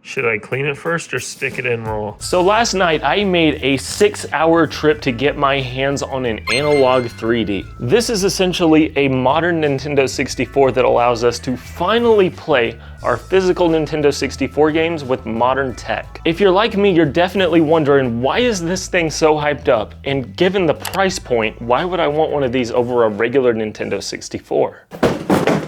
Should I clean it first or stick it in raw? So last night I made a 6-hour trip to get my hands on an Analogue 3D. This is essentially a modern Nintendo 64 that allows us to finally play our physical Nintendo 64 games with modern tech. If you're like me, you're definitely wondering, why is this thing so hyped up? And given the price point, why would I want one of these over a regular Nintendo 64?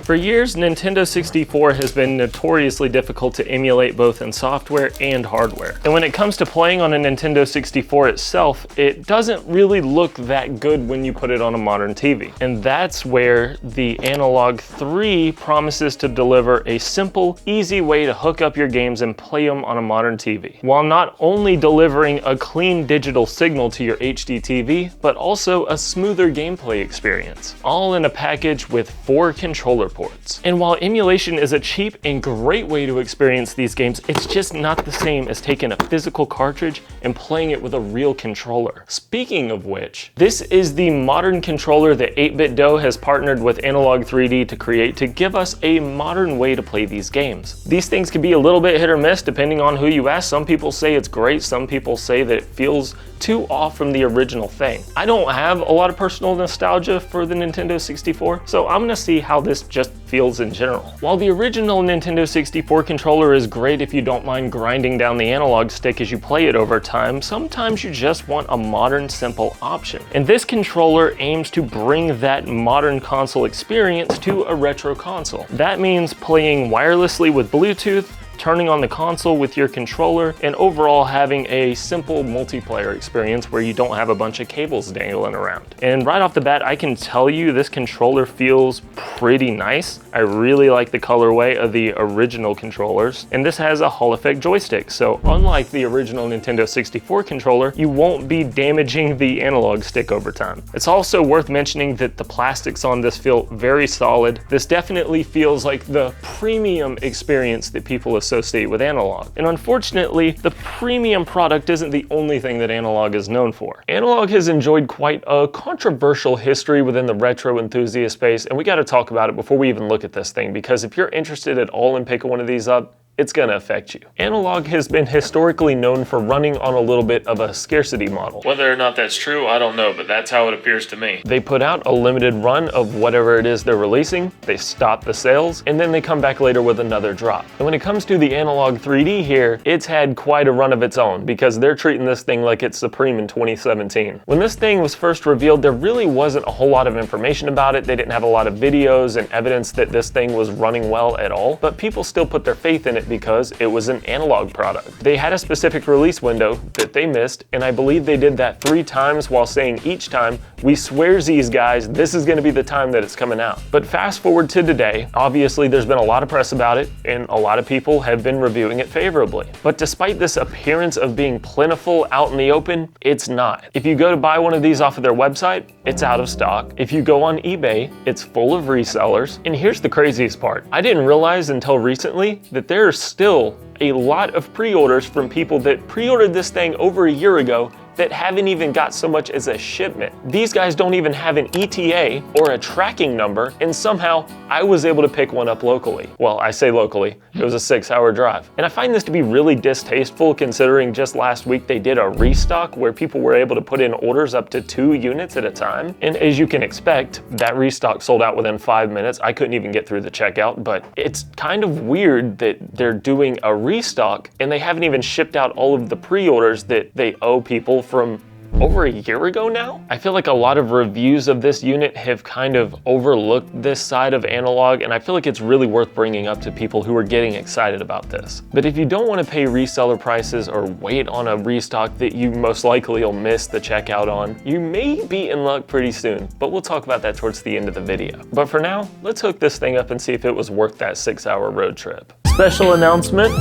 For years, Nintendo 64 has been notoriously difficult to emulate both in software and hardware. And when it comes to playing on a Nintendo 64 itself, it doesn't really look that good when you put it on a modern TV. And that's where the Analogue 3 promises to deliver a simple, easy way to hook up your games and play them on a modern TV, while not only delivering a clean digital signal to your HD TV, but also a smoother gameplay experience, all in a package with 4 controller ports. And while emulation is a cheap and great way to experience these games, it's just not the same as taking a physical cartridge and playing it with a real controller. Speaking of which, this is the modern controller that 8BitDo has partnered with Analogue 3D to create to give us a modern way to play these games. These things can be a little bit hit or miss depending on who you ask. Some people say it's great, some people say that it feels too off from the original thing. I don't have a lot of personal nostalgia for the Nintendo 64, so I'm gonna see how this just feels in general. While the original Nintendo 64 controller is great if you don't mind grinding down the analog stick as you play it over time, sometimes you just want a modern, simple option. And this controller aims to bring that modern console experience to a retro console. That means playing wirelessly with Bluetooth, turning on the console with your controller, and overall having a simple multiplayer experience where you don't have a bunch of cables dangling around. And right off the bat, I can tell you this controller feels pretty nice. I really like the colorway of the original controllers, and this has a Hall effect joystick, so unlike the original Nintendo 64 controller, you won't be damaging the analog stick over time. It's also worth mentioning that the plastics on this feel very solid. This definitely feels like the premium experience that people associate with Analogue. And unfortunately, the premium product isn't the only thing that Analogue is known for. Analogue has enjoyed quite a controversial history within the retro enthusiast space, and we gotta talk about it before we even look at this thing, because if you're interested at all in picking one of these up, it's gonna affect you. Analogue has been historically known for running on a little bit of a scarcity model. Whether or not that's true, I don't know, but that's how it appears to me. They put out a limited run of whatever it is they're releasing, they stop the sales, and then they come back later with another drop. And when it comes to the Analogue 3D here, it's had quite a run of its own, because they're treating this thing like it's supreme in 2017. When this thing was first revealed, there really wasn't a whole lot of information about it. They didn't have a lot of videos and evidence that this thing was running well at all, but people still put their faith in it because it was an Analogue product. They had a specific release window that they missed, and I believe they did that 3 times while saying each time, "We swearsies guys, this is gonna be the time that it's coming out." But fast forward to today, obviously there's been a lot of press about it, and a lot of people have been reviewing it favorably. But despite this appearance of being plentiful out in the open, it's not. If you go to buy one of these off of their website, it's out of stock. If you go on eBay, it's full of resellers. And here's the craziest part. I didn't realize until recently that there are still a lot of pre-orders from people that pre-ordered this thing over a year ago that haven't even got so much as a shipment. These guys don't even have an ETA or a tracking number, and somehow I was able to pick one up locally. Well, I say locally, it was a 6-hour drive. And I find this to be really distasteful considering just last week they did a restock where people were able to put in orders up to 2 units at a time. And as you can expect, that restock sold out within 5 minutes. I couldn't even get through the checkout, but it's kind of weird that they're doing a restock and they haven't even shipped out all of the pre-orders that they owe people from over a year ago now. I feel like a lot of reviews of this unit have kind of overlooked this side of Analogue, and I feel like it's really worth bringing up to people who are getting excited about this. But if you don't want to pay reseller prices or wait on a restock that you most likely will miss the checkout on, you may be in luck pretty soon, but we'll talk about that towards the end of the video. But for now, let's hook this thing up and see if it was worth that 6-hour road trip. Special announcement.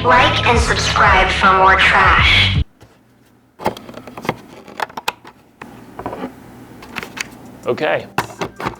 Like and subscribe for more trash. Okay,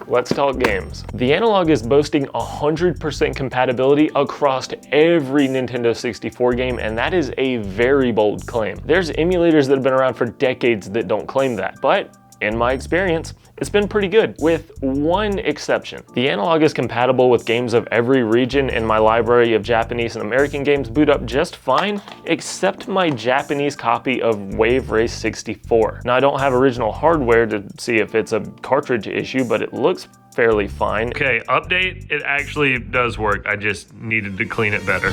let's talk games. The Analogue is boasting 100% compatibility across every Nintendo 64 game, and that is a very bold claim. There's emulators that have been around for decades that don't claim that, but in my experience, it's been pretty good, with one exception. The Analogue is compatible with games of every region, and my library of Japanese and American games boot up just fine, except my Japanese copy of Wave Race 64. Now, I don't have original hardware to see if it's a cartridge issue, but it looks fairly fine. Okay, update, it actually does work. I just needed to clean it better.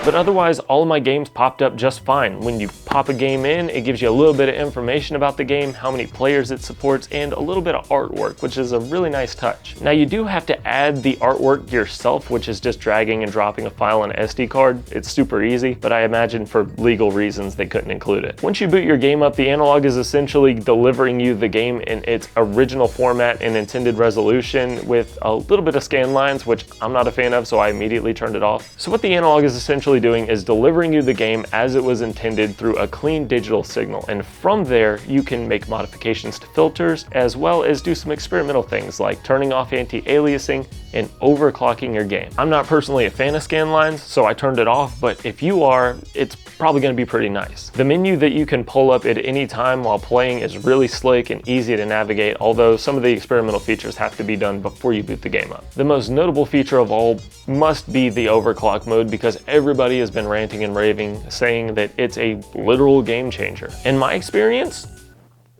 But otherwise, all of my games popped up just fine. When you pop a game in, it gives you a little bit of information about the game, how many players it supports, and a little bit of artwork, which is a really nice touch. Now, you do have to add the artwork yourself, which is just dragging and dropping a file on an SD card. It's super easy, but I imagine for legal reasons they couldn't include it. Once you boot your game up, the Analogue is essentially delivering you the game in its original format and intended resolution with a little bit of scan lines, which I'm not a fan of, so I immediately turned it off. So what the Analogue is essentially doing is delivering you the game as it was intended through a clean digital signal, and from there you can make modifications to filters as well as do some experimental things like turning off anti-aliasing and overclocking your game. I'm not personally a fan of scan lines, so I turned it off, but if you are, it's probably going to be pretty nice. The menu that you can pull up at any time while playing is really slick and easy to navigate, although some of the experimental features have to be done before you boot the game up. The most notable feature of all must be the overclock mode, because everybody has been ranting and raving, saying that it's a literal game changer. In my experience,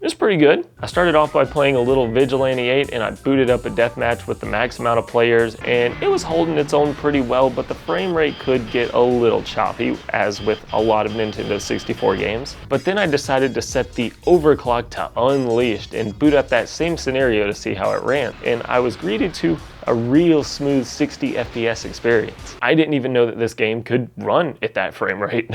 it's pretty good. I started off by playing a little Vigilante 8 and I booted up a deathmatch with the max amount of players, and it was holding its own pretty well, but the frame rate could get a little choppy, as with a lot of Nintendo 64 games. But then I decided to set the overclock to unleashed and boot up that same scenario to see how it ran, and I was greeted to a real smooth 60 FPS experience. I didn't even know that this game could run at that frame rate.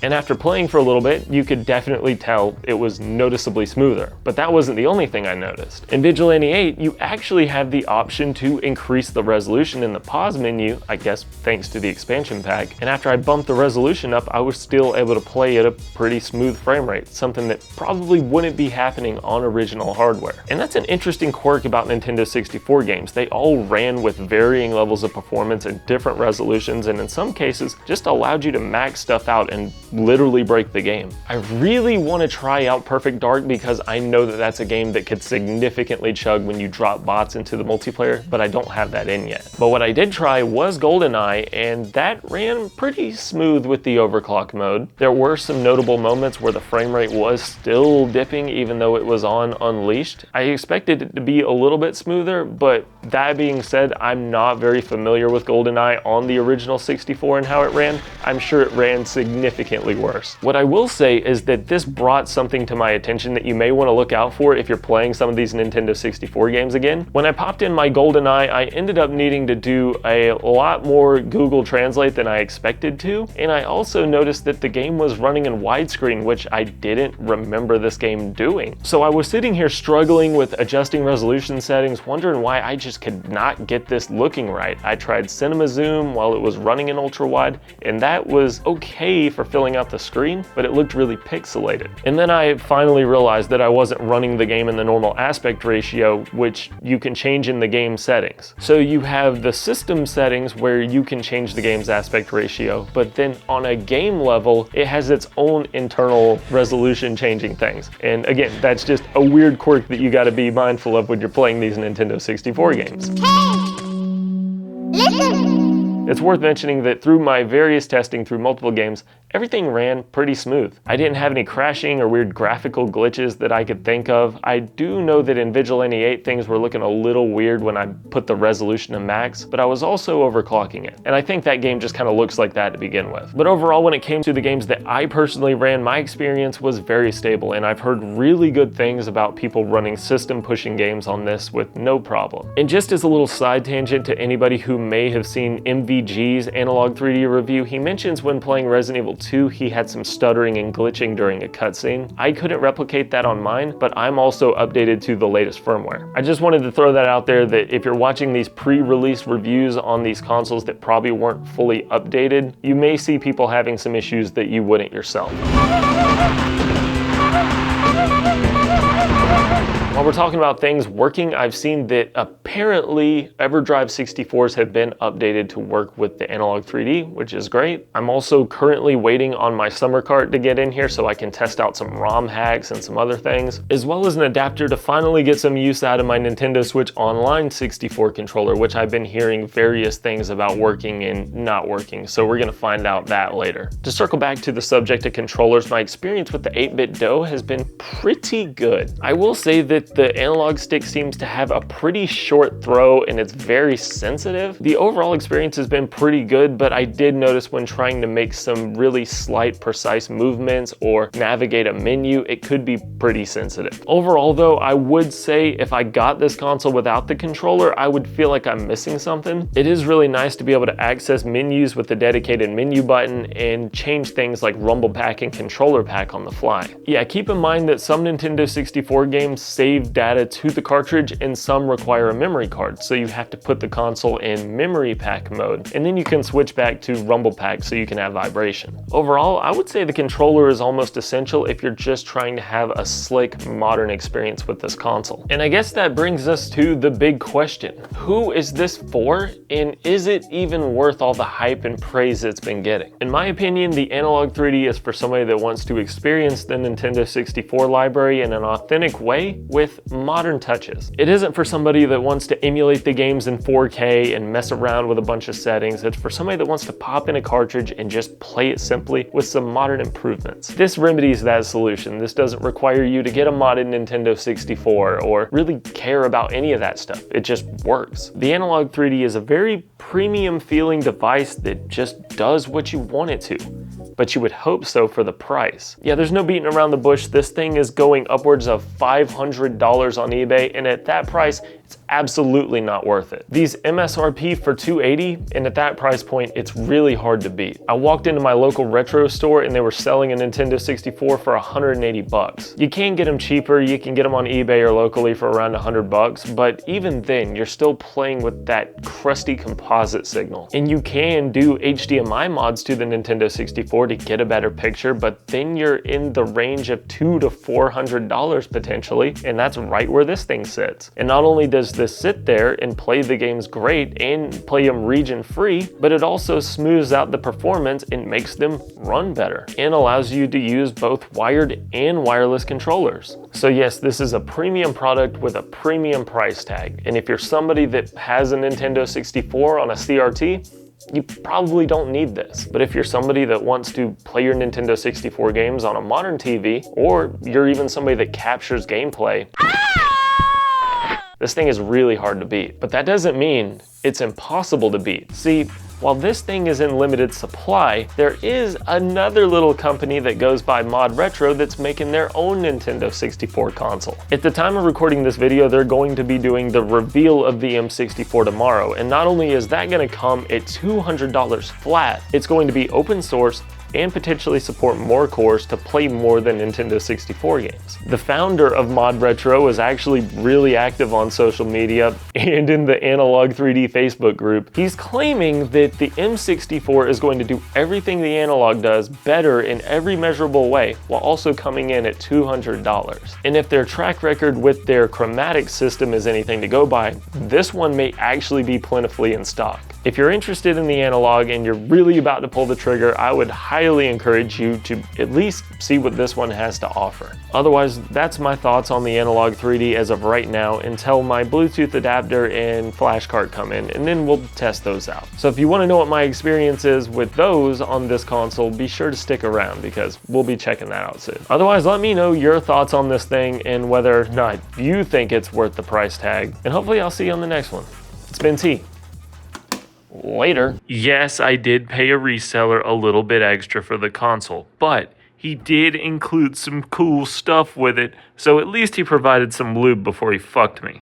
And after playing for a little bit, you could definitely tell it was noticeably smoother. But that wasn't the only thing I noticed. In Vigilante 8, you actually have the option to increase the resolution in the pause menu, I guess thanks to the expansion pack. And after I bumped the resolution up, I was still able to play at a pretty smooth frame rate, something that probably wouldn't be happening on original hardware. And that's an interesting quirk about Nintendo 64 games. They all ran with varying levels of performance and different resolutions, and in some cases just allowed you to max stuff out and literally break the game. I really want to try out Perfect Dark because I know that that's a game that could significantly chug when you drop bots into the multiplayer, but I don't have that in yet. But what I did try was GoldenEye, and that ran pretty smooth with the overclock mode. There were some notable moments where the frame rate was still dipping even though it was on unleashed. I expected it to be a little bit smoother, but that being said, I'm not very familiar with GoldenEye on the original 64 and how it ran. I'm sure it ran significantly worse. What I will say is that this brought something to my attention that you may want to look out for if you're playing some of these Nintendo 64 games again. When I popped in my GoldenEye, I ended up needing to do a lot more Google Translate than I expected to, and I also noticed that the game was running in widescreen, which I didn't remember this game doing. So I was sitting here struggling with adjusting resolution settings, wondering why I just could not get this looking right. I tried cinema zoom while it was running in ultra wide, and that was okay for filling out the screen, but it looked really pixelated. And then I finally realized that I wasn't running the game in the normal aspect ratio, which you can change in the game settings. So you have the system settings where you can change the game's aspect ratio, but then on a game level, it has its own internal resolution changing things. And again, that's just a weird quirk that you gotta be mindful of when you're playing these Nintendo 64 games. Listen! It's worth mentioning that through my various testing through multiple games, everything ran pretty smooth. I didn't have any crashing or weird graphical glitches that I could think of. I do know that in Vigilante 8 things were looking a little weird when I put the resolution to max, but I was also overclocking it. And I think that game just kind of looks like that to begin with. But overall, when it came to the games that I personally ran, my experience was very stable, and I've heard really good things about people running system pushing games on this with no problem. And just as a little side tangent to anybody who may have seen MVG's Analogue 3D review, he mentions when playing Resident Evil 2, he had some stuttering and glitching during a cutscene. I couldn't replicate that on mine, but I'm also updated to the latest firmware. I just wanted to throw that out there that if you're watching these pre-release reviews on these consoles that probably weren't fully updated, you may see people having some issues that you wouldn't yourself. While we're talking about things working, I've seen that apparently EverDrive 64s have been updated to work with the Analogue 3D, which is great. I'm also currently waiting on my summer cart to get in here so I can test out some ROM hacks and some other things, as well as an adapter to finally get some use out of my Nintendo Switch Online 64 controller, which I've been hearing various things about working and not working, so we're gonna find out that later. To circle back to the subject of controllers, my experience with the 8-bit Do has been pretty good. I will say that the analog stick seems to have a pretty short throw and it's very sensitive. The overall experience has been pretty good, but I did notice when trying to make some really slight, precise movements or navigate a menu, it could be pretty sensitive. Overall though, I would say if I got this console without the controller, I would feel like I'm missing something. It is really nice to be able to access menus with the dedicated menu button and change things like rumble pack and controller pack on the fly. Yeah, keep in mind that some Nintendo 64 games save data to the cartridge and some require a memory card, so you have to put the console in memory pack mode, and then you can switch back to rumble pack so you can have vibration. Overall, I would say the controller is almost essential if you're just trying to have a slick, modern experience with this console. And I guess that brings us to the big question. Who is this for, and is it even worth all the hype and praise it's been getting? In my opinion, the Analogue 3D is for somebody that wants to experience the Nintendo 64 library in an authentic way with modern touches. It isn't for somebody that wants to emulate the games in 4K and mess around with a bunch of settings. It's for somebody that wants to pop in a cartridge and just play it simply with some modern improvements. This remedies that solution. This doesn't require you to get a modded Nintendo 64 or really care about any of that stuff. It just works. The Analogue 3D is a very premium feeling device that just does what you want it to, but you would hope so for the price. Yeah, there's no beating around the bush. This thing is going upwards of $500 on eBay, and at that price, it's absolutely not worth it. These MSRP for $280, and at that price point, it's really hard to beat. I walked into my local retro store and they were selling a Nintendo 64 for 180 bucks. You can get them cheaper, you can get them on eBay or locally for around 100 bucks, but even then, you're still playing with that crusty composite signal. And you can do HDMI mods to the Nintendo 64 to get a better picture, but then you're in the range of $200 to $400 potentially, and that's right where this thing sits. And not only does this sit there and play the games great and play them region free, but it also smooths out the performance and makes them run better and allows you to use both wired and wireless controllers. So yes, this is a premium product with a premium price tag. And if you're somebody that has a Nintendo 64 on a CRT, you probably don't need this. But if you're somebody that wants to play your Nintendo 64 games on a modern TV, or you're even somebody that captures gameplay, this thing is really hard to beat. But that doesn't mean it's impossible to beat. See, while this thing is in limited supply, there is another little company that goes by Mod Retro that's making their own Nintendo 64 console. At the time of recording this video, they're going to be doing the reveal of the M64 tomorrow, and not only is that going to come at $200 flat, it's going to be open source and potentially support more cores to play more than Nintendo 64 games. The founder of Mod Retro is actually really active on social media and in the Analogue 3D Facebook group. He's claiming that the M64 is going to do everything the Analogue does better in every measurable way, while also coming in at $200. And if their track record with their chromatic system is anything to go by, this one may actually be plentifully in stock. If you're interested in the Analogue and you're really about to pull the trigger, I would highly encourage you to at least see what this one has to offer. Otherwise, that's my thoughts on the Analogue 3D as of right now until my Bluetooth adapter and flash card come in, and then we'll test those out. So if you want to know what my experience is with those on this console, be sure to stick around because we'll be checking that out soon. Otherwise, let me know your thoughts on this thing and whether or not you think it's worth the price tag, and hopefully I'll see you on the next one. It's been T. Later. Yes, I did pay a reseller a little bit extra for the console, but he did include some cool stuff with it, so at least he provided some lube before he fucked me.